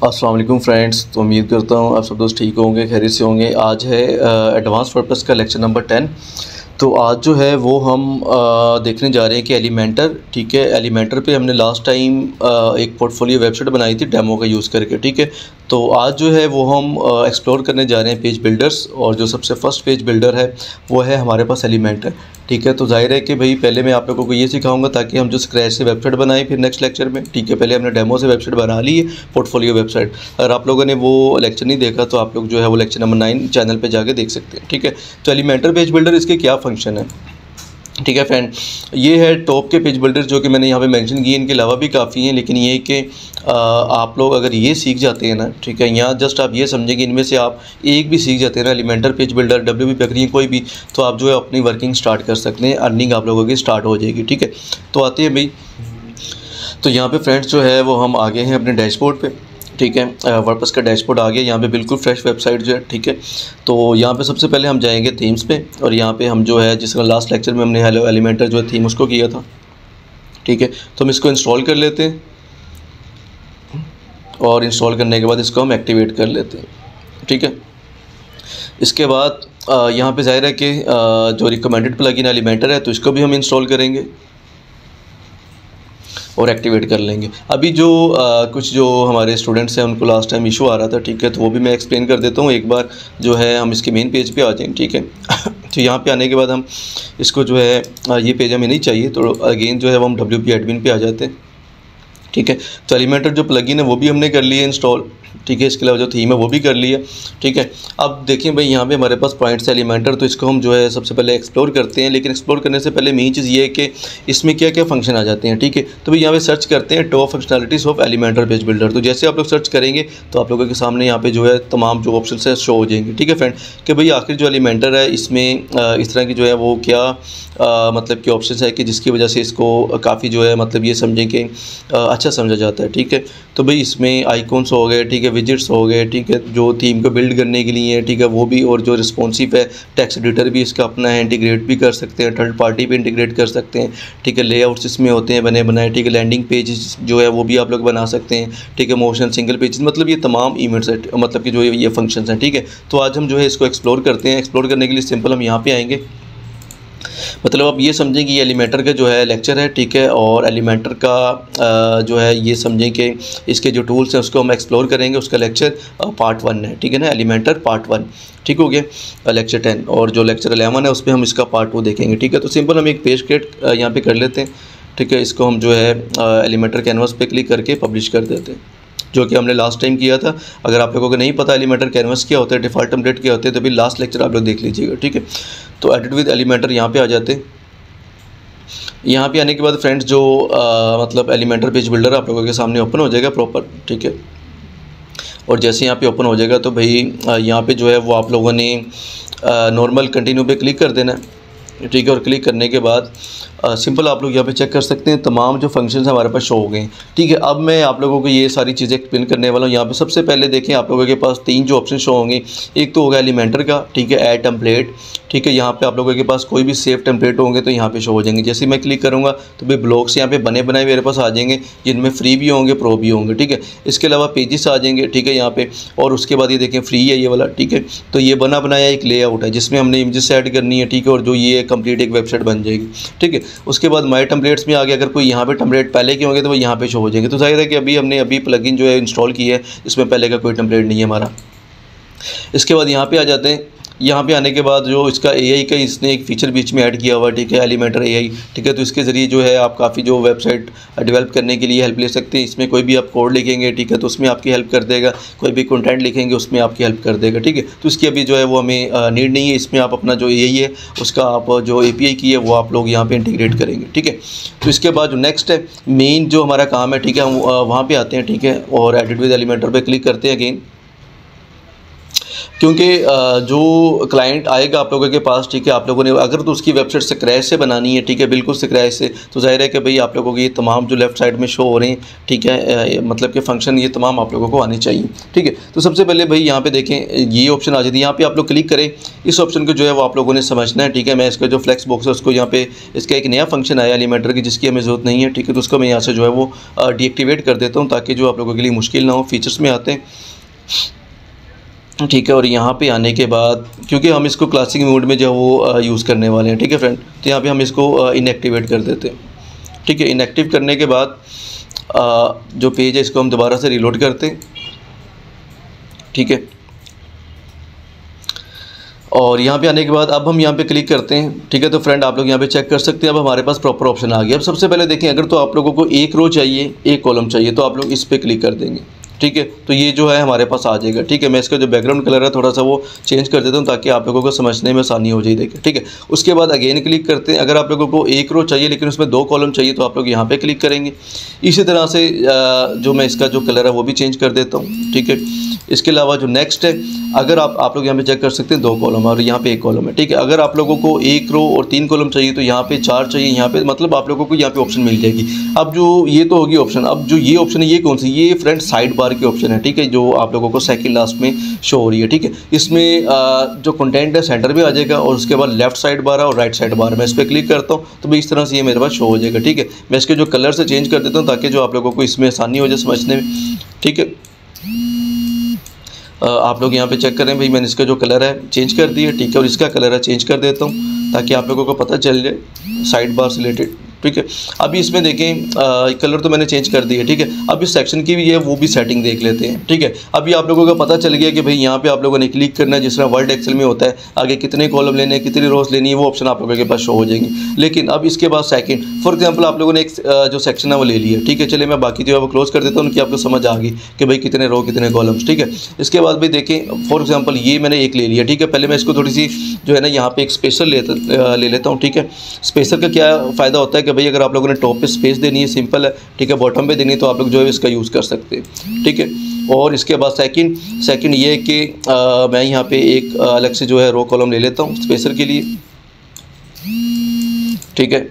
अस्सलाम वालेकुम फ्रेंड्स। तो उम्मीद करता हूँ आप सब दोस्त ठीक होंगे, खैरियत से होंगे। आज है एडवांस पर्पस का लेक्चर नंबर 10। तो आज जो है वो हम देखने जा रहे हैं कि एलिमेंटर, ठीक है। एलिमेंटर पे हमने लास्ट टाइम एक पोर्टफोलियो वेबसाइट बनाई थी डेमो का यूज़ करके, ठीक है। तो आज जो है वो हम एक्सप्लोर करने जा रहे हैं पेज बिल्डर्स, और जो सबसे फर्स्ट पेज बिल्डर है वो है हमारे पास एलिमेंटर, ठीक है। तो जाहिर है कि भाई पहले मैं आप लोगों को ये सिखाऊंगा ताकि हम जो स्क्रैच से वेबसाइट बनाएं फिर नेक्स्ट लेक्चर में, ठीक है। पहले हमने डेमो से वेबसाइट बना ली है, पोर्टफोलियो वेबसाइट। अगर आप लोगों ने वो लेक्चर नहीं देखा तो आप लोग जो है वो लेक्चर नंबर 9 चैनल पे जाके देख सकते हैं, ठीक है। तो एलिमेंटर पेज बिल्डर, इसके क्या फंक्शन है, ठीक है फ्रेंड। ये है टॉप के पेज बिल्डर जो कि मैंने यहाँ पे मेंशन किए। इनके अलावा भी काफ़ी हैं, लेकिन ये कि आप लोग अगर ये सीख जाते हैं ना, ठीक है, यहाँ जस्ट आप ये समझें कि इनमें से आप एक भी सीख जाते हैं ना, Elementor page builder, WP packaging कोई भी, तो आप जो है अपनी वर्किंग स्टार्ट कर सकते हैं, अर्निंग आप लोगों की स्टार्ट हो जाएगी, ठीक है। तो आते हैं भाई, तो यहाँ पे फ्रेंड्स जो है वो हम आगे हैं अपने डैशबोर्ड पे, ठीक है। वर्डप्रेस का डैशबोर्ड आ गया। यहाँ पे बिल्कुल फ्रेश वेबसाइट जो है, ठीक है। तो यहाँ पे सबसे पहले हम जाएंगे थीम्स पे, और यहाँ पे हम जो है जिस तरह लास्ट लेक्चर में हमने हेलो एलिमेंटर जो है थीम उसको किया था, ठीक है। तो हम इसको इंस्टॉल कर लेते हैं, और इंस्टॉल करने के बाद इसको हम एक्टिवेट कर लेते हैं, ठीक है। इसके बाद यहाँ पे ज़ाहिर है कि जो रिकमेंडेड प्लगइन एलिमेंटर है तो इसको भी हम इंस्टॉल करेंगे और एक्टिवेट कर लेंगे। अभी जो कुछ जो हमारे स्टूडेंट्स हैं उनको लास्ट टाइम इशू आ रहा था, ठीक है, तो वो भी मैं एक्सप्लेन कर देता हूँ एक बार। जो है हम इसके मेन पेज पे आ जाएंगे, ठीक है। तो यहाँ पे आने के बाद हम इसको जो है ये पेज हमें नहीं चाहिए, तो अगेन जो है वो हम WP एडमिन पे आ जाते हैं, ठीक है। तो एलिमेंटर जो प्लगइन है वो भी हमने कर लिया इंस्टॉल, ठीक है। इसके अलावा जो थीम है वो भी कर लिया, ठीक है। अब देखिए भाई यहाँ पे हमारे पास पॉइंट्स है एलिमेंटर, तो इसको हम जो है सबसे पहले एक्सप्लोर करते हैं। लेकिन एक्सप्लोर करने से पहले मेन चीज़ ये है कि इसमें क्या क्या फंक्शन आ जाते हैं, ठीक है। तो भाई यहाँ पे सर्च करते हैं top functionalities of Elementor page builder. तो जैसे आप लोग सर्च करेंगे तो आप लोगों के सामने यहाँ पे जो है तमाम जो ऑप्शन है शो हो जाएंगे, ठीक है फ्रेंड। कि भाई आखिर जो एलिमेंटर है इसमें इस तरह की जो है वो क्या मतलब कि ऑप्शन है कि जिसकी वजह से इसको काफ़ी जो है मतलब ये समझें कि अच्छा समझा जाता है, ठीक है। तो भाई इसमें आइकॉन्स हो गए, ठीक है, विजिट्स हो गए, ठीक है, जो थीम को बिल्ड करने के लिए, ठीक है, वो भी, और जो रिस्पॉन्सिव है टेक्स्ट एडिटर भी इसका अपना है, इंटीग्रेट भी कर सकते हैं, थर्ड पार्टी भी इंटीग्रेट कर सकते हैं, ठीक है। लेआउट्स इसमें होते हैं बने बनाए, ठीक है। लैंडिंग पेज जो है वो भी आप लोग बना सकते हैं, ठीक है। मोशन सिंगल पेज, मतलब ये तमाम इवेंट्स है, मतलब कि जो ये फंक्शंस हैं, ठीक है। तो आज हम जो है इसको एक्सप्लोर करते हैं। एक्सप्लोर करने के लिए सिंपल हम यहाँ पे आएंगे, मतलब आप ये समझें कि ये एलिमेंटर का जो है लेक्चर है, ठीक है। और एलिमेंटर का जो है ये समझें कि इसके जो टूल्स हैं उसको हम एक्सप्लोर करेंगे। उसका लेक्चर पार्ट 1 है, ठीक है ना, एलिमेंटर पार्ट 1, ठीक हो गया। लेक्चर 10 और जो लेक्चर 11 है उस पर हम इसका पार्ट 2 देखेंगे, ठीक है। तो सिंपल हम एक पेज क्रिएट यहाँ पे कर लेते हैं, ठीक है। इसको हम जो है एलिमेंटर कैनवास पे क्लिक करके पब्लिश कर देते हैं, जो कि हमने लास्ट टाइम किया था। अगर आप लोगों को नहीं पता एलिमेंटर कैनवास क्या होता है, डिफ़ॉल्ट टेम्पलेट क्या होते हैं, तो भी लास्ट लेक्चर आप लोग देख लीजिएगा, ठीक है। तो एडिट विद एलिमेंटर यहाँ पे आ जाते हैं। यहाँ पे आने के बाद फ्रेंड्स जो मतलब एलिमेंटर पेज बिल्डर आप लोगों के सामने ओपन हो जाएगा प्रॉपर, ठीक है। और जैसे यहाँ पे ओपन हो जाएगा तो भाई यहाँ पे जो है वो आप लोगों ने नॉर्मल कंटिन्यू पे क्लिक कर देना है, ठीक है। और क्लिक करने के बाद सिंपल आप लोग यहाँ पे चेक कर सकते हैं तमाम जो फंक्शंस हमारे पास शो हो गए हैं, ठीक है। अब मैं आप लोगों को ये सारी चीज़ें एक्सप्लेन करने वाला हूँ। यहाँ पे सबसे पहले देखें आप लोगों के पास 3 जो ऑप्शन शो होंगे। एक तो होगा एलिमेंटर का, ठीक है, ऐड टेम्पलेट, ठीक है। यहाँ पे आप लोगों के पास कोई भी सेव टेम्पलेट होंगे तो यहाँ पे शो हो जाएंगे। जैसे मैं क्लिक करूँगा तो भाई ब्लॉग्स यहाँ पे बने बनाए मेरे पास आ जाएंगे, जिनमें फ्री भी होंगे प्रो भी होंगे, ठीक है। इसके अलावा पेजेस आ जाएंगे, ठीक है, यहाँ पे। और उसके बाद ये देखें फ्री है ये वाला, ठीक है। तो ये बना बनाया एक लेआउट है जिसमें हमने इमेजेस ऐड करनी है, ठीक है। और जो ये कंप्लीट एक वेबसाइट बन जाएगी, ठीक है। उसके बाद माई टेम्पलेट्स में आगे अगर कोई यहाँ पे टेम्पलेट पहले के होंगे तो वो यहाँ पे शो हो जाएंगे। तो जाहिर है कि हमने अभी प्लगइन जो है इंस्टॉल की है, इसमें पहले का कोई टेम्पलेट नहीं है हमारा। इसके बाद यहाँ पे आ जाते हैं। यहाँ पे आने के बाद जो इसका AI का इसने एक फ़ीचर बीच में ऐड किया हुआ, ठीक है, एलिमेंटर AI, ठीक है। तो इसके ज़रिए जो है आप काफ़ी जो वेबसाइट डेवलप करने के लिए हेल्प ले सकते हैं। इसमें कोई भी आप कोड लिखेंगे, ठीक है, तो उसमें आपकी हेल्प कर देगा। कोई भी कंटेंट लिखेंगे उसमें आपकी हेल्प कर देगा, ठीक है। तो इसकी अभी जो है वो हमें नीड नहीं है। इसमें आप अपना जो AI है उसका आप जो API की है वो आप लोग यहाँ पर इंटीग्रेट करेंगे, ठीक है। तो इसके बाद जो नेक्स्ट है मेन जो हमारा काम है, ठीक है, हम वहाँ पर आते हैं, ठीक है। और एडिट विद एलिमेंटर पर क्लिक करते हैं अगेन, क्योंकि जो क्लाइंट आएगा आप लोगों के पास, ठीक है, आप लोगों ने अगर तो उसकी वेबसाइट स्क्रैच से बनानी है, ठीक है, बिल्कुल स्क्रैच से, तो ज़ाहिर है कि भाई आप लोगों को ये तमाम जो लेफ़्ट साइड में शो हो रहे हैं, ठीक है, मतलब कि फ़ंक्शन ये तमाम आप लोगों को आने चाहिए, ठीक है। तो सबसे पहले भाई यहाँ पे देखें ये ऑप्शन आ जाती है, यहाँ पे आप लोग क्लिक करें, इस ऑप्शन को जो है वो आप लोगों ने समझना है, ठीक है। मैं इसका जो फ्लेक्स बॉक्स है उसको यहाँ पे इसका एक नया फंक्शन आया एलिमेंटर की, जिसकी हमें ज़रूरत नहीं है, ठीक है, तो उसको मैं यहाँ से जो है वो डीएक्टिवेट कर देता हूँ ताकि जो आप लोगों के लिए मुश्किल ना हो। फीचर्स में आते हैं, ठीक है, और यहाँ पे आने के बाद क्योंकि हम इसको क्लासिक मोड में जो है वो यूज़ करने वाले हैं, ठीक है फ्रेंड, तो यहाँ पे हम इसको इनएक्टिवेट कर देते हैं, ठीक है। इनएक्टिव करने के बाद जो पेज है इसको हम दोबारा से रीलोड करते हैं, ठीक है। और यहाँ पे आने के बाद अब हम यहाँ पे क्लिक करते हैं, ठीक है। तो फ्रेंड आप लोग यहाँ पे चेक कर सकते हैं, अब हमारे पास प्रॉपर ऑप्शन आ गया। अब सबसे पहले देखें, अगर तो आप लोगों को एक रो चाहिए, एक कॉलम चाहिए, तो आप लोग इस पर क्लिक कर देंगे, ठीक है। तो ये जो है हमारे पास आ जाएगा, ठीक है। मैं इसका जो बैकग्राउंड कलर है थोड़ा सा वो चेंज कर देता हूँ ताकि आप लोगों को समझने में आसानी हो जाए, देखिए, ठीक है। उसके बाद अगेन क्लिक करते हैं, अगर आप लोगों को एक रो चाहिए लेकिन उसमें 2 कॉलम चाहिए तो आप लोग यहाँ पे क्लिक करेंगे। इसी तरह से जो मैं इसका जो कलर है वो भी चेंज कर देता हूँ, ठीक है। इसके अलावा जो नेक्स्ट है, अगर आप लोग यहाँ पे चेक कर सकते हैं 2 कॉलम और यहाँ पे 1 कॉलम है, ठीक है। अगर आप लोगों को 1 रो और 3 कॉलम चाहिए तो यहाँ पे 4 चाहिए, यहाँ पे मतलब आप लोगों को यहाँ पे ऑप्शन मिल जाएगी। अब जो ये तो होगी ऑप्शन, अब जो ये ऑप्शन है ये कौन सी, ये फ्रेंड साइड बार की ऑप्शन है, ठीक है, जो आप लोगों को सेकंड लास्ट में शो हो रही है, ठीक है। इसमें जो कंटेंट है सेंटर में आ जाएगा और उसके बाद लेफ्ट साइड बार है और राइट साइड बार। मैं इस पर क्लिक करता हूँ तो भाई इस तरह से ये मेरे पास शो हो जाएगा, ठीक है। मैं इसके जो कलर से चेंज कर देता हूँ ताकि जो आप लोगों को इसमें आसानी हो जाए समझने में, ठीक है। आप लोग यहाँ पे चेक करें, भाई मैंने इसका जो कलर है चेंज कर दिया, ठीक है, और इसका कलर है चेंज कर देता हूँ ताकि आप लोगों को पता चल जाए साइड बार से रिलेटेड, ठीक है। अभी इसमें देखें कलर तो मैंने चेंज कर दिया, ठीक है। अब इस सेक्शन की भी है वो भी सेटिंग देख लेते हैं, ठीक है। अभी आप लोगों को पता चल गया कि भाई यहाँ पे आप लोगों ने क्लिक करना है, जिस तरह वर्ड एक्सेल में होता है, आगे कितने कॉलम लेने हैं, कितनी रोज लेनी है, वो ऑप्शन आप लोगों के पास शो हो जाएंगे। लेकिन अब इसके बाद सेकंड, फॉर एग्जांपल आप लोगों ने एक जो सेक्शन है वो ले लिया, ठीक है। चलिए मैं बाकी जो है वो क्लोज कर देता हूँ, उनकी आपको समझ आ गई कि भाई कितने रो कितने कॉलम्स, ठीक है। इसके बाद भाई देखें फॉर एग्जाम्पल ये मैंने एक ले लिया, ठीक है। पहले मैं इसको थोड़ी सी जो है ना यहाँ पे एक स्पेसर ले लेता हूँ, ठीक है। स्पेसर का क्या फ़ायदा होता है कि भाई अगर आप लोगों ने टॉप पे स्पेस देनी है, सिंपल है, ठीक है, बॉटम पे देनी है तो आप लोग जो है इसका यूज़ कर सकते हैं, ठीक है। और इसके बाद सेकंड ये है कि मैं यहाँ पे एक अलग से जो है रो कॉलम ले लेता हूँ स्पेसर के लिए, ठीक है।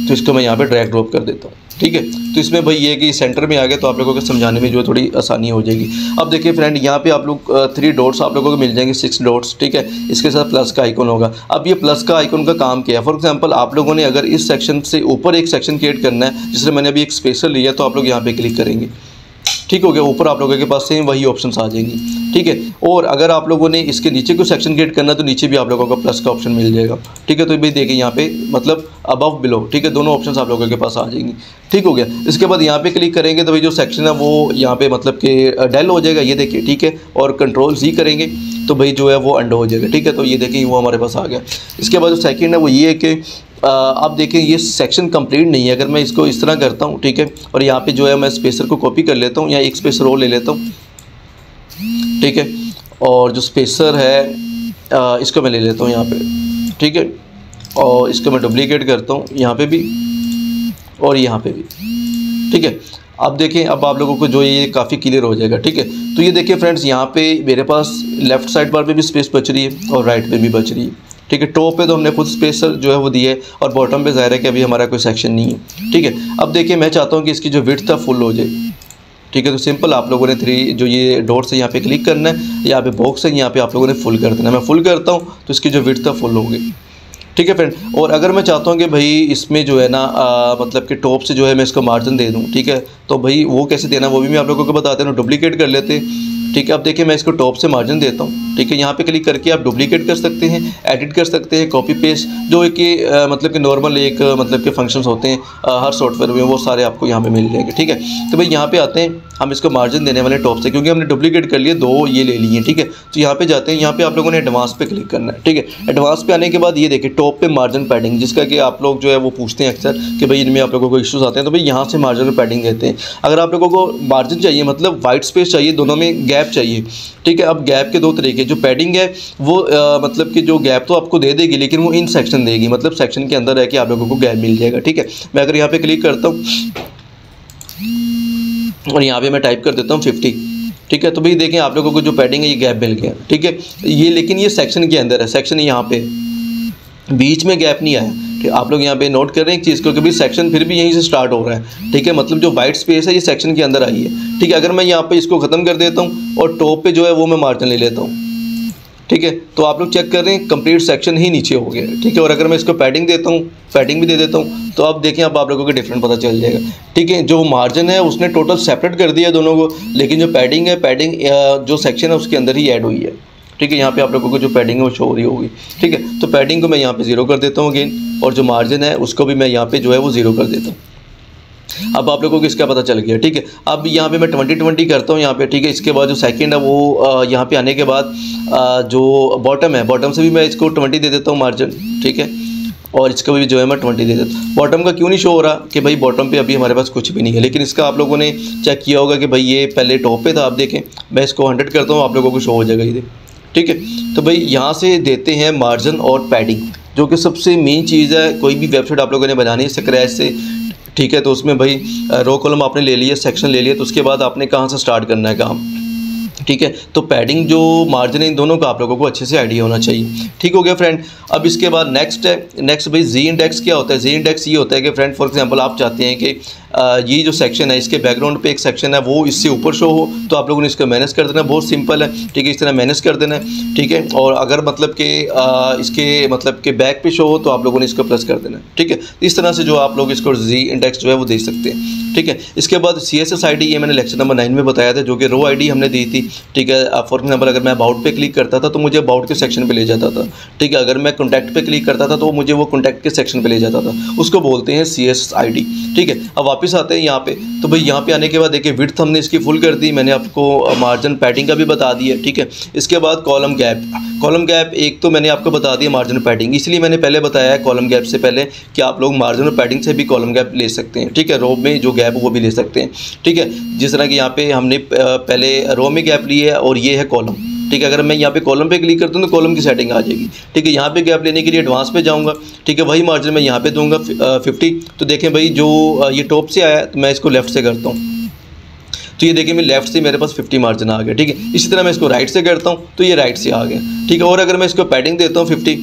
तो इसको मैं यहाँ पे ड्रैग ड्रॉप कर देता हूँ, ठीक है। तो इसमें भाई ये कि सेंटर में आ गया तो आप लोगों को समझाने में जो है थोड़ी आसानी हो जाएगी। अब देखिए फ्रेंड यहाँ पे आप लोग 3 डॉट्स आप लोगों को मिल जाएंगे, 6 डॉट्स, ठीक है। इसके साथ प्लस का आइकन होगा। अब ये प्लस का आइकन का काम क्या है, फॉर एग्जांपल आप लोगों ने अगर इस सेक्शन से ऊपर एक सेक्शन क्रिएट करना है, जिसमें मैंने अभी एक स्पेसर लिया, तो आप लोग यहाँ पे क्लिक करेंगे, ठीक हो गया। ऊपर आप लोगों के पास सेम वही ऑप्शंस आ जाएंगी, ठीक है। और अगर आप लोगों ने इसके नीचे कोई सेक्शन क्रिएट करना है तो नीचे भी आप लोगों को प्लस का ऑप्शन मिल जाएगा, ठीक है। तो भाई देखिए यहाँ पे मतलब अबव बिलो, ठीक है, दोनों ऑप्शंस आप लोगों के पास आ जाएंगी, ठीक हो गया। इसके बाद यहाँ पे क्लिक करेंगे तो भाई जो सेक्शन है वो यहाँ पे मतलब कि डेल हो जाएगा, ये देखिए, ठीक है। और कंट्रोल Z करेंगे तो भाई जो है वो अंडो हो जाएगा, ठीक है। तो ये देखें वो हमारे पास आ गया। इसके बाद जो सेकंड है वो ये है कि आप देखें ये सेक्शन कंप्लीट नहीं है। अगर मैं इसको इस तरह करता हूँ, ठीक है, और यहाँ पे जो है मैं स्पेसर को कॉपी कर लेता हूँ या एक स्पेसर और ले लेता हूँ, ठीक है। और जो स्पेसर है इसको मैं ले लेता हूँ यहाँ पे, ठीक है। और इसको मैं डुप्लीकेट करता हूँ यहाँ पे भी और यहाँ पे भी, ठीक है। अब देखें, अब आप लोगों को जो ये काफ़ी क्लियर हो जाएगा, ठीक है। तो ये देखिए फ्रेंड्स, यहाँ पे मेरे पास लेफ़्ट साइड बार पे भी स्पेस बच रही है और राइट पे भी बच रही है, ठीक है। टॉप पे तो हमने खुद स्पेसर जो है वो दिया है और बॉटम पे ज़ाहिर है कि अभी हमारा कोई सेक्शन नहीं है, ठीक है। अब देखिए मैं चाहता हूँ कि इसकी जो विड्थ था फुल हो जाए, ठीक है। तो सिंपल आप लोगों ने 3 जो ये डॉट्स है यहाँ पे क्लिक करना है, यहाँ पे बॉक्स है, यहाँ पे आप लोगों ने फुल कर देना है। मैं फुल करता हूँ तो इसकी जो विड्थ था फुल हो गई, ठीक है फ्रेंड। और अगर मैं चाहता हूँ कि भाई इसमें जो है ना मतलब कि टॉप से जो है मैं इसको मार्जिन दे दूँ, ठीक है, तो भाई वो कैसे देना वो भी मैं आप लोगों को बताते हैं। डुप्लीकेट कर लेते हैं, ठीक है। अब देखिए मैं इसको टॉप से मार्जिन देता हूँ, ठीक है। यहाँ पे क्लिक करके आप डुप्लीकेट कर सकते हैं, एडिट कर सकते हैं, कॉपी पेस्ट, जो है कि मतलब कि नॉर्मल एक मतलब के फंक्शंस होते हैं हर सॉफ्टवेयर में, वो सारे आपको यहाँ पे मिल जाएंगे, ठीक है। तो भाई यहाँ पे आते हैं, हम इसको मार्जिन देने वाले टॉप से, क्योंकि हमने डुप्लीकेट कर लिए 2 ये ले लिए, ठीक है। तो यहाँ पे जाते हैं, यहाँ पे आप लोगों ने एडवांस पे क्लिक करना है, ठीक है। एडवांस पे आने के बाद ये देखिए टॉप पे मार्जिन पैडिंग, जिसका कि आप लोग जो है वो पूछते हैं अक्सर कि भाई इनमें आप लोगों को इश्यूज आते हैं, तो भाई यहाँ से मार्जिन पैडिंग देते हैं। अगर आप लोगों को मार्जिन चाहिए मतलब वाइट स्पेस चाहिए, दोनों में गैप चाहिए, ठीक है। अब गैप के 2 तरीके, जो पैडिंग है वो मतलब कि जो गैप तो आपको दे देगी लेकिन वो इन सेक्शन देगी, मतलब सेक्शन के अंदर है कि आप लोगों को गैप मिल जाएगा, ठीक है। मैं अगर यहाँ पे क्लिक करता हूँ और यहाँ पे मैं टाइप कर देता हूँ 50, ठीक है। तो भाई देखें आप लोगों को जो पैडिंग है ये गैप मिल गया, ठीक है। ये लेकिन ये सेक्शन के अंदर है, सेक्शन यहाँ पे बीच में गैप नहीं आया, ठीक। आप लोग यहाँ पे नोट कर रहे हैं एक चीज़ को कि भाई सेक्शन फिर भी यहीं से स्टार्ट हो रहा है, ठीक है। मतलब जो वाइट स्पेस है ये सेक्शन के अंदर आई है, ठीक है। अगर मैं यहाँ पे इसको ख़त्म कर देता हूँ और टॉप पे जो है वो मैं मार्जिन ले लेता हूँ, ठीक है, तो आप लोग चेक कर रहे हैं कंप्लीट सेक्शन ही नीचे हो गया, ठीक है। और अगर मैं इसको पैडिंग देता हूँ, पैडिंग भी दे देता हूँ, तो आप देखें अब आप लोगों को डिफरेंट पता चल जाएगा, ठीक है। जो मार्जिन है उसने टोटल सेपरेट कर दिया दोनों को, लेकिन जो पैडिंग है, पैडिंग जो सेक्शन है उसके अंदर ही ऐड हुई है, ठीक है। यहाँ पे आप लोगों को जो पैडिंग है वो शो हो रही होगी, ठीक है। तो पैडिंग को मैं यहाँ पे 0 कर देता हूँ अगेन, और जो मार्जिन है उसको भी मैं यहाँ पे जो है वो 0 कर देता हूँ। अब आप लोगों को इसका पता चल गया, ठीक है। अब यहाँ पे मैं 20-20 करता हूँ यहाँ पे, ठीक है। इसके बाद जो सेकंड है वो यहाँ पे आने के बाद जो बॉटम है, बॉटम से भी मैं इसको 20 दे देता हूँ मार्जिन, ठीक है। और इसका भी जो है मैं 20 दे देता हूँ। बॉटम का क्यों नहीं शो हो रहा कि भाई बॉटम पे अभी हमारे पास कुछ भी नहीं है, लेकिन इसका आप लोगों ने चेक किया होगा कि भाई ये पहले टॉप पे था। आप देखें मैं इसको 100 करता हूँ, आप लोगों को शो हो जाएगा ये, ठीक है। तो भाई यहाँ से देते हैं मार्जिन और पैडिंग, जो कि सबसे मेन चीज़ है। कोई भी वेबसाइट आप लोगों ने बनानी है स्क्रैच से, ठीक है। तो उसमें भाई रो कॉलम आपने ले लिया, सेक्शन ले लिया, तो उसके बाद आपने कहाँ से स्टार्ट करना है काम, ठीक है। तो पैडिंग जो मार्जिन है इन दोनों का आप लोगों को अच्छे से आइडिया होना चाहिए, ठीक हो गया फ्रेंड। अब इसके बाद नेक्स्ट है, नेक्स्ट भाई जी इंडेक्स क्या होता है। जी इंडेक्स ये होता है कि फ्रेंड फॉर एग्जांपल आप चाहते हैं कि ये जो सेक्शन है इसके बैकग्राउंड पे एक सेक्शन है वो इससे ऊपर शो हो, तो आप लोगों ने इसको मैनेज कर देना, बहुत सिंपल है, ठीक है। इस तरह मैनेज कर देना है, ठीक है। और अगर मतलब कि इसके मतलब के बैक पे शो हो तो आप लोगों ने इसको प्लस कर देना है, ठीक है। इस तरह से जो आप लोग इसको जी इंडेक्स जो है वो दे सकते हैं, ठीक है। इसके बाद CSS ID ये मैंने लेक्चर नंबर 9 में बताया था, जो कि रो ID हमने दी थी, ठीक है। फॉर एग्जाम्पल अगर मैं अबाउट पे क्लिक करता था तो मुझे अबाउट के सेक्शन पे ले जाता था, ठीक है। अगर मैं कॉन्टैक्ट पे क्लिक करता था तो मुझे वो कॉन्टैक्ट के सेक्शन पे ले जाता था, उसको बोलते हैं CSS ID, ठीक है। अब वापस आते हैं यहाँ पे, तो भाई यहाँ पे आने के बाद देखिए विड्थ हमने इसकी फुल कर दी, मैंने आपको मार्जिन पैडिंग का भी बता दिया, ठीक है। इसके बाद कॉलम गैप, कॉलम गैप एक तो मैंने आपको बता दिया मार्जिन पैडिंग, इसलिए मैंने पहले बताया है कॉलम गैप से पहले कि आप लोग मार्जिन और पैडिंग से भी कॉलम गैप ले सकते हैं, ठीक है। रो में जो गैप वो भी ले सकते हैं, ठीक है। जिस तरह कि यहाँ पे हमने पहले रो में गैप ली है और ये है कॉलम, ठीक है। अगर मैं यहाँ पे कॉलम पे क्लिक करता हूँ तो कॉलम की सेटिंग आ जाएगी, ठीक है। यहाँ पे गैप लेने के लिए एडवांस पे जाऊँगा, ठीक है। वही मार्जिन मैं यहाँ पे दूंगा 50। तो देखें भाई जो ये टॉप से आया तो मैं इसको लेफ़्ट से करता हूँ, तो ये देखिए मैं लेफ़्ट से मेरे पास 50 मार्जिन आ गया, ठीक है। इसी तरह मैं इसको राइट से करता हूँ तो ये राइट से आ गया, ठीक है। और अगर मैं इसको पैडिंग देता हूँ 50,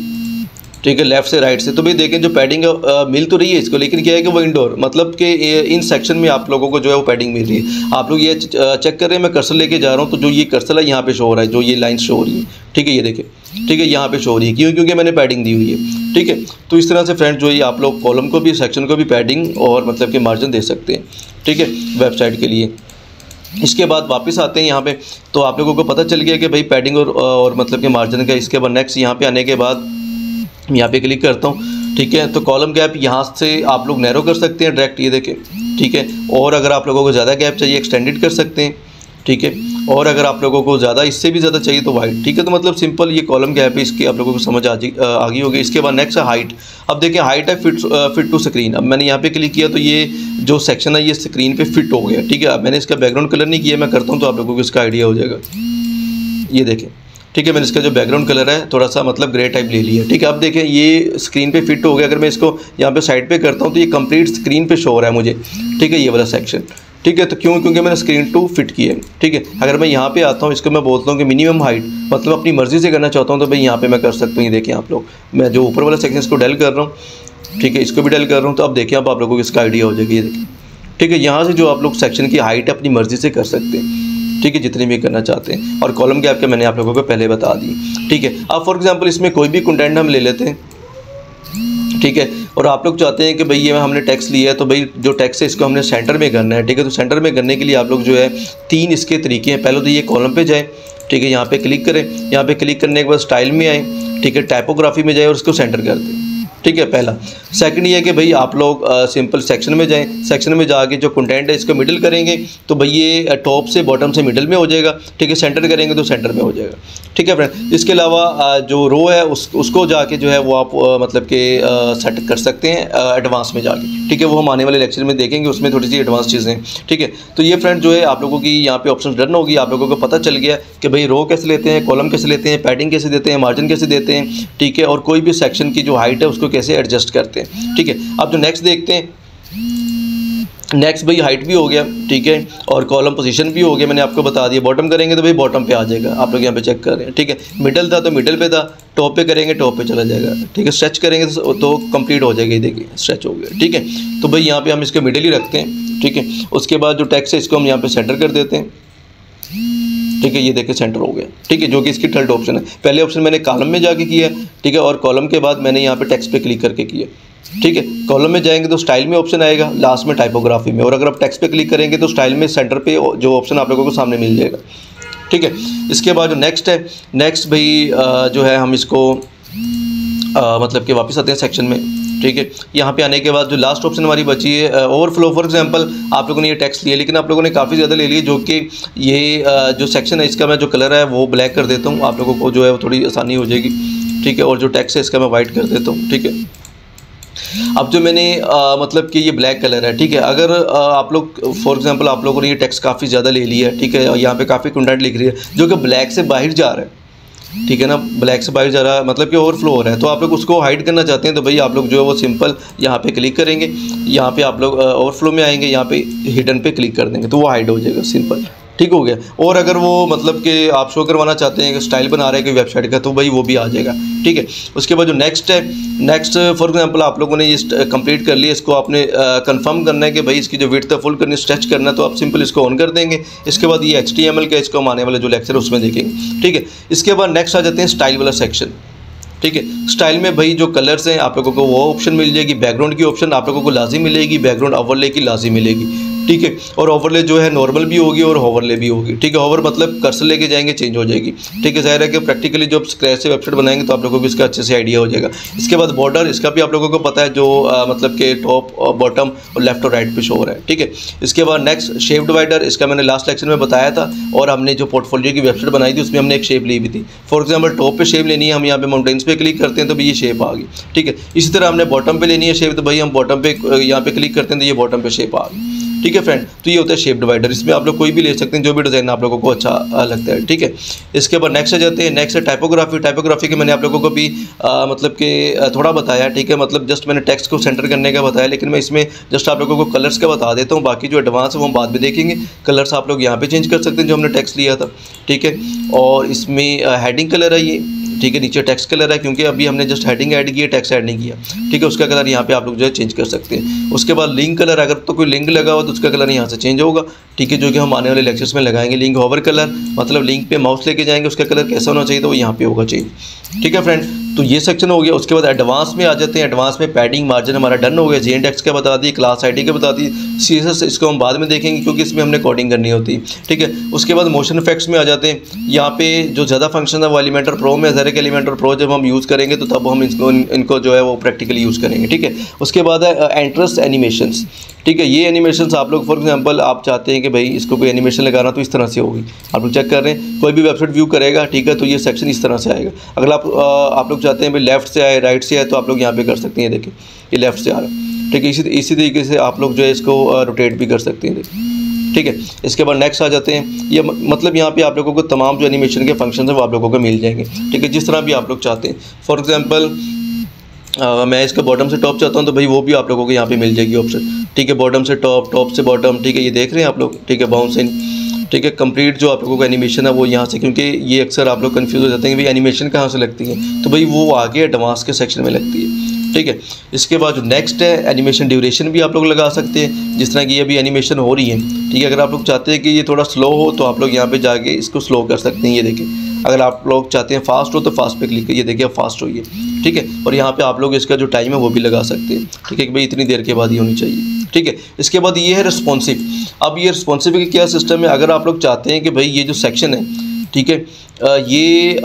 ठीक है, लेफ़्ट से राइट से, तो भाई देखें जो पैडिंग मिल तो रही है इसको, लेकिन क्या है कि वो इंडोर मतलब कि इन सेक्शन में आप लोगों को जो है वो पैडिंग मिल रही है। आप लोग ये चेक कर रहे हैं, मैं कर्सर लेके जा रहा हूँ तो जो ये कर्सर है यहाँ पे शो हो रहा है, जो ये लाइन शो हो रही है, ठीक है। ये देखें, ठीक है, यहाँ पे शो हो रही है, क्यों? क्योंकि मैंने पैडिंग दी हुई है, ठीक है। तो इस तरह से फ्रेंड जो है आप लोग कॉलम को भी सेक्शन को भी पैडिंग और मतलब कि मार्जिन दे सकते हैं, ठीक है, वेबसाइट के लिए। इसके बाद वापस आते हैं यहाँ पे, तो आप लोगों को पता चल गया कि भाई पैडिंग और मतलब कि मार्जिन का। इसके बाद नेक्स्ट यहाँ पे आने के बाद यहाँ पे क्लिक करता हूँ, ठीक है। तो कॉलम गैप यहाँ से आप लोग नैरो कर सकते हैं डायरेक्ट, ये देखें, ठीक है। और अगर आप लोगों को ज़्यादा गैप चाहिए एक्सटेंडेड कर सकते हैं, ठीक है। और अगर आप लोगों को ज़्यादा इससे भी ज़्यादा चाहिए तो वाइड, ठीक है। तो मतलब सिंपल ये कॉलम गैप है, इसकी आप लोगों को समझ आ गई होगी। इसके बाद नेक्स्ट है हाइट। अब देखिए हाइट है फिट टू स्क्रीन। अब मैंने यहाँ पे क्लिक किया तो ये जो सेक्शन है ये स्क्रीन पे फिट हो गया, ठीक है। अब मैंने इसका बैकग्राउंड कलर नहीं किया, मैं करता हूँ तो आप लोगों को इसका आइडिया हो जाएगा। ये देखें, ठीक है, मैंने इसका जो बैकग्राउंड कलर है थोड़ा सा मतलब ग्रे टाइप ले लिया, ठीक है। अब देखें ये स्क्रीन पे फिट हो गया। अगर मैं इसको यहाँ पे साइड पे करता हूँ तो ये कंप्लीट स्क्रीन पे शो हो रहा है मुझे, ठीक है, ये वाला सेक्शन, ठीक है। तो क्यों? क्योंकि मैंने स्क्रीन टू फिट किया है, ठीक है। अगर मैं यहाँ पे आता हूँ, इसको मैं बोलता हूँ कि मिनिमम हाइट, मतलब अपनी मर्ज़ी से करना चाहता हूँ तो भाई यहाँ पे मैं कर सकता हूँ। ये देखें आप लोग, मैं जो ऊपर वाला सेक्शन इसको डेल कर रहा हूँ, ठीक है, इसको भी डेल कर रहा हूँ। तो अब देखिए आप लोगों को इसका आइडिया हो जाएगा, ये देखें, ठीक है। यहाँ से जो आप लोग सेक्शन की हाइट अपनी मर्ज़ी से कर सकते हैं, ठीक है, जितनी भी करना चाहते हैं। और कॉलम गैप के मैंने आप लोगों को पहले बता दी, ठीक है। अब फॉर एग्जांपल इसमें कोई भी कंटेंट हम ले लेते हैं, ठीक है। और आप लोग चाहते हैं कि भाई ये हमने टेक्स्ट लिया है तो भाई जो टेक्स्ट है इसको हमने सेंटर में करना है, ठीक है। तो सेंटर में करने के लिए आप लोग जो है 3 इसके तरीके हैं। पहले तो ये कॉलम पे जाए, ठीक है, यहाँ पे क्लिक करें, यहाँ पे क्लिक करने के बाद स्टाइल में आए, ठीक है, टाइपोग्राफी में जाए और उसको सेंटर कर दें, ठीक है, पहला। सेकंड ये है कि भाई आप लोग सिंपल सेक्शन में जाएं, सेक्शन में जाके जो कंटेंट है इसको मिडिल करेंगे तो भाई ये टॉप से बॉटम से मिडिल में हो जाएगा, ठीक है। सेंटर करेंगे तो सेंटर में हो जाएगा, ठीक है फ्रेंड। इसके अलावा जो रो है उसको जाके जो है वो आप मतलब कि सेट कर सकते हैं एडवांस में जाके, ठीक है। वो हम आने वाले लेक्चर में देखेंगे, उसमें थोड़ी सी एडवांस चीज़ें, ठीक है। तो ये फ्रेंड जो है आप लोगों की यहाँ पे ऑप्शन डन होगी। आप लोगों को पता चल गया कि भाई रो कैसे लेते हैं, कॉलम कैसे लेते हैं, पैडिंग कैसे देते हैं, मार्जिन कैसे देते हैं, ठीक है। और कोई भी सेक्शन की जो हाइट है उसको कैसे एडजस्ट करते हैं, ठीक है। अब जो नेक्स्ट देखते हैं, नेक्स्ट भाई हाइट भी हो गया, ठीक है, और कॉलम पोजीशन भी हो गया, मैंने आपको बता दिया। बॉटम करेंगे तो भाई बॉटम पे आ जाएगा, आप लोग यहाँ पे चेक कर रहे हैं, ठीक है। मिडल था तो मिडल पे था, टॉप पे करेंगे टॉप पे चला जाएगा, ठीक है। स्ट्रेच करेंगे तो कंप्लीट हो जाएगी, देखिए स्ट्रेच हो गया, ठीक है। तो भाई यहाँ पे हम इसको मिडल ही रखते हैं, ठीक है। उसके बाद जो टेक्स्ट है इसको हम यहाँ पे सेंटर कर देते हैं, ठीक है। ये देखिए सेंटर हो गया, ठीक है, जो कि इसकी थर्ड ऑप्शन है। पहले ऑप्शन मैंने कॉलम में जाके किया, ठीक है, और कॉलम के बाद मैंने यहाँ पे टेक्स्ट पे क्लिक करके किया, ठीक है। कॉलम में जाएंगे तो स्टाइल में ऑप्शन आएगा, लास्ट में टाइपोग्राफी में, और अगर आप टेक्स्ट पे क्लिक करेंगे तो स्टाइल में सेंटर पे जो ऑप्शन आप लोगों को सामने मिल जाएगा, ठीक है। इसके बाद जो नेक्स्ट है, नेक्स्ट भाई जो है हम इसको मतलब कि वापस आते हैं सेक्शन में, ठीक है। यहाँ पे आने के बाद जो लास्ट ऑप्शन हमारी बची है ओवरफ्लो। फॉर एग्जांपल आप लोगों ने ये टेक्स्ट लिया, लेकिन आप लोगों ने काफ़ी ज़्यादा ले लिए, जो कि ये जो सेक्शन है इसका मैं जो कलर है वो ब्लैक कर देता हूँ, आप लोगों को जो है वो थोड़ी आसानी हो जाएगी, ठीक है। और जो टेक्स्ट है इसका मैं वाइट कर देता हूँ, ठीक है। अब जो मैंने मतलब कि ये ब्लैक कलर है, ठीक है। अगर आप लोग फॉर एग्जांपल आप लोगों ने ये टेक्स्ट काफ़ी ज़्यादा ले लिया है, ठीक है, और यहाँ पे काफ़ी कंटेंट लिख रही है जो कि ब्लैक से बाहर जा रहा है, ठीक है ना, ब्लैक से बाहर जा रहा है मतलब कि ओवरफ्लो हो रहा है, तो आप लोग उसको हाइड करना चाहते हैं तो भाई आप लोग जो है वो सिंपल यहाँ पे क्लिक करेंगे, यहाँ पे आप लोग ओवरफ्लो में आएंगे, यहाँ पे हिडन पे क्लिक कर देंगे तो वो हाइड हो जाएगा, सिंपल, ठीक हो गया। और अगर वो मतलब कि आप शो करवाना चाहते हैं कि स्टाइल बना रहे हैं कोई वेबसाइट का, तो भाई वो भी आ जाएगा, ठीक है। उसके बाद जो नेक्स्ट है, नेक्स्ट फॉर एग्जांपल आप लोगों ने ये कंप्लीट कर लिया, इसको आपने कंफर्म करना है कि भाई इसकी जो विड्थ है फुल करनी, स्ट्रेच करना है, तो आप सिंपल इसको ऑन कर देंगे। इसके बाद ये HTML का इसको हम आने वाले जो लेक्चर है उसमें देखेंगे, ठीक है। इसके बाद नेक्स्ट आ जाते हैं स्टाइल वाला सेक्शन, ठीक है। स्टाइल में भाई जो कलर्स हैं आप लोगों को वो ऑप्शन मिल जाएगी, बैकग्राउंड की ऑप्शन आप लोगों को लाजिम मिलेगी, बैकग्राउंड ओवरले की लाजिम मिलेगी, ठीक है। और ओवरले जो है नॉर्मल भी होगी और होवरले भी होगी, ठीक है। होवर मतलब कर्सर लेके जाएंगे चेंज हो जाएगी, ठीक है। जाहिर है कि प्रैक्टिकली जब स्क्रैच से वेबसाइट बनाएंगे तो आप लोगों को इसका अच्छे से आइडिया हो जाएगा। इसके बाद बॉर्डर, इसका भी आप लोगों को पता है, जो मतलब कि टॉप और बॉटम और लेफ्ट और राइट पे शो हो रहा है, ठीक है। इसके बाद नेक्स्ट शेप डिवाइडर, इसका मैंने लास्ट लेक्चर में बताया था, और हमने जो पोर्टफोलियो की वेबसाइट बनाई थी उसमें हमने एक शेप ली भी थी। फॉर एग्जाम्पल टॉप पे शेप लेनी है, हम यहाँ पे माउंटेन्स पे क्लिक करते हैं तो भाई ये शेप आ गई, ठीक है। इसी तरह हमने बॉटम पे लेनी है शेप, तो भाई हम बॉटम पे यहाँ पे क्लिक करते हैं तो ये बॉटम पे शेप आ गई, ठीक है फ्रेंड। तो ये होता है शेप डिवाइडर, इसमें आप लोग कोई भी ले सकते हैं जो भी डिज़ाइन आप लोगों को अच्छा लगता है, ठीक है। इसके बाद नेक्स्ट आ जाते हैं, नेक्स्ट है टाइपोग्राफी। टाइपोग्राफी के मैंने आप लोगों को भी मतलब कि थोड़ा बताया, ठीक है, मतलब जस्ट मैंने टेक्स्ट को सेंटर करने का बताया, लेकिन मैं इसमें जस्ट आप लोगों को कलर्स का बता देता हूँ, बाकी जो एडवांस है वो हम बाद में देखेंगे। कलर्स आप लोग यहाँ पर चेंज कर सकते हैं जो हमने टेक्स्ट लिया था, ठीक है। और इसमें हेडिंग कलर है ये, ठीक है, नीचे टेक्स्ट कलर है क्योंकि अभी हमने जस्ट हेडिंग ऐड की है, टेक्स्ट ऐड नहीं किया, ठीक है। उसका कलर यहाँ पे आप लोग जो है चेंज कर सकते हैं। उसके बाद लिंक कलर, अगर तो कोई लिंक लगा हो तो उसका कलर यहाँ से चेंज होगा, ठीक है, जो कि हम आने वाले लेक्चर्स में लगाएंगे। लिंक होवर कलर मतलब लिंक पे माउस लेके जाएंगे, उसका कलर कैसा होना चाहिए तो वो यहाँ पे होगा चेंज, ठीक है फ्रेंड। तो ये सेक्शन हो गया। उसके बाद एडवांस में आ जाते हैं। एडवांस में पैडिंग मार्जिन हमारा डन हो गया, JNText का बता दी, क्लास ID का बता दी, CSS इसको हम बाद में देखेंगे क्योंकि इसमें हमने कोडिंग करनी होती है, ठीक है। उसके बाद मोशन इफेक्ट्स में आ जाते हैं। यहाँ पे जो ज़्यादा फंक्शन है वो एलिमेंटर प्रो में, ज़रा एलिमेंटर प्रो जब हम यूज़ करेंगे तो तब हम इनको जो है वो प्रैक्टिकली यूज़ करेंगे, ठीक है। उसके बाद है एंट्रेंस एनिमेशंस, ठीक है। ये एनिमेशंस आप लोग फॉर एग्जांपल आप चाहते हैं कि भाई इसको कोई एनिमेशन लगाना तो इस तरह से होगी, आप लोग चेक कर रहे हैं, कोई भी वेबसाइट व्यू करेगा, ठीक है, तो ये सेक्शन इस तरह से आएगा। अगर आप लोग चाहते हैं भाई लेफ्ट से आए राइट से आए तो आप लोग यहाँ पे कर सकते हैं, देखिए ये लेफ्ट से आ रहा है, ठीक है। इसी तरीके से आप लोग जो है इसको रोटेट भी कर सकते हैं, ठीक है। इसके बाद नेक्स्ट आ जाते हैं। ये मतलब यहाँ पे आप लोगों को तमाम जो एनिमेशन के फंक्शन है वो आप लोगों को मिल जाएंगे, ठीक है, जिस तरह भी आप लोग चाहते हैं। फॉर एग्जांपल मैं इसका बॉटम से टॉप चाहता हूँ तो भाई वो भी आप लोगों को यहाँ पे मिल जाएगी ऑप्शन, ठीक है। बॉटम से टॉप, टॉप से बॉटम, ठीक है, ये देख रहे हैं आप लोग, ठीक है। बाउंस इन, ठीक है। कंप्लीट जो आप लोगों का एनिमेशन है वो यहाँ से, क्योंकि ये अक्सर आप लोग कंफ्यूज हो जाते हैं कि भाई एनिमेशन कहाँ से लगती है, तो भाई वो आगे एडवांस के सेक्शन में लगती है, ठीक है। इसके बाद जो नेक्स्ट है एनिमेशन ड्यूरेशन भी आप लोग लगा सकते हैं, जिस तरह की ये अभी एनिमेशन हो रही है, ठीक है। अगर आप लोग चाहते हैं कि ये थोड़ा स्लो हो तो आप लोग यहाँ पे जाके इसको स्लो कर सकते हैं, ये देखिए। अगर आप लोग चाहते हैं फास्ट हो तो फास्ट पे क्लिक करिए, देखिए फास्ट हुई है, ठीक है। और यहाँ पे आप लोग इसका जो टाइम है वो भी लगा सकते हैं, ठीक है, कि भाई इतनी देर के बाद ही होनी चाहिए, ठीक है। इसके बाद ये है रिस्पॉन्सिव। अब ये रिस्पॉन्सिव का क्या सिस्टम है, अगर आप लोग चाहते हैं कि भाई ये जो सेक्शन है, ठीक है, ये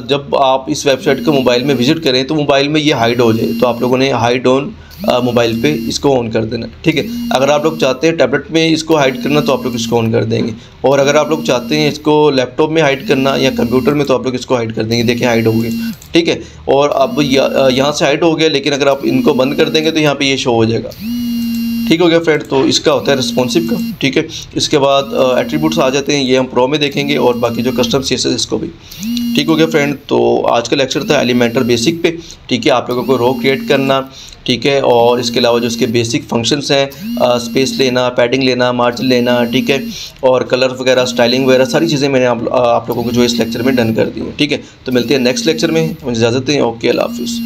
जब आप इस वेबसाइट को मोबाइल में विजिट करें तो मोबाइल में ये हाइड हो जाए, तो आप लोगों ने हाइड ऑन मोबाइल पे इसको ऑन कर देना, ठीक है। अगर आप लोग चाहते हैं टैबलेट में इसको हाइड करना तो आप लोग इसको ऑन कर देंगे, और अगर आप लोग चाहते हैं इसको लैपटॉप में हाइड करना या कंप्यूटर में तो आप लोग इसको हाइड कर देंगे, देखिए हाइड हो गया, ठीक है। और अब यहाँ से हाइड हो गया, लेकिन अगर आप इनको बंद कर देंगे तो यहाँ पे ये शो हो जाएगा, ठीक हो गया फ्रेंड। तो इसका होता है रिस्पॉन्सिव का, ठीक है। इसके बाद एट्रीब्यूट्स आ जाते हैं, ये हम प्रो में देखेंगे, और बाकी जो कस्टम CSS इसको भी, ठीक हो गया फ्रेंड। तो आज का लेक्चर था एलिमेंटर बेसिक पे, ठीक है, आप लोगों को रो क्रिएट करना, ठीक है, और इसके अलावा जो इसके बेसिक फंक्शंस हैं, स्पेस लेना, पैडिंग लेना, मार्जिन लेना, ठीक है, और कलर वगैरह, स्टाइलिंग वगैरह सारी चीज़ें मैंने आप लोगों को जो इस लेक्चर में डन कर दी हैं, ठीक है। तो मिलते हैं नेक्स्ट लेक्चर में, मुझे इजाज़त दें, ओके, अल्लाह हाफिज़।